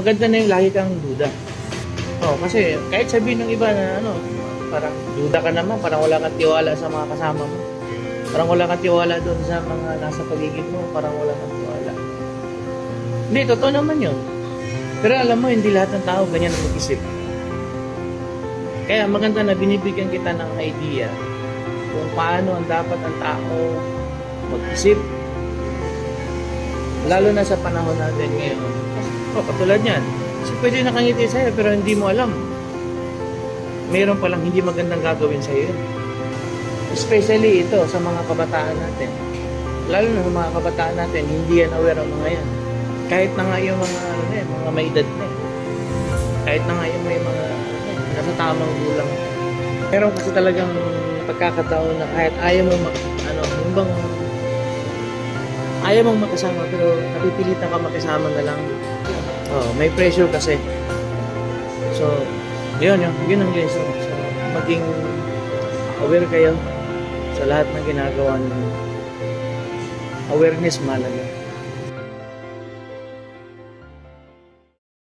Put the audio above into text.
Maganda na yung lagi kang duda. Oh, kasi kahit sabihin ng iba na parang duda ka naman, parang wala kang tiwala sa mga kasama mo. Parang wala kang tiwala doon sa mga nasa paligid mo, parang wala kang tiwala. Hindi, totoo naman yun. Pero alam mo, hindi lahat ng tao ganyan ang mag-isip. Kaya maganda na binibigyan kita ng idea kung paano ang dapat ang tao mag-isip. Lalo na sa panahon natin ngayon. Katulad yan. Kasi pwede nakangiti sa'yo pero hindi mo alam. Mayroon palang hindi magandang gagawin sa'yo. Especially ito sa mga kabataan natin. Lalo na sa mga kabataan natin, hindi yan aware ang mga yan. Kahit na nga yung mga may edad na. Kahit na nga yung may mga nasa tamang gulang. Meron kasi talagang pagkakataon na kahit ayaw mo ayaw mong makasama pero napipilitan ka makisama na lang. May pressure kasi. So, yun ang lesson. So, maging aware kayo sa lahat ng ginagawa niyo. Awareness mahalaga.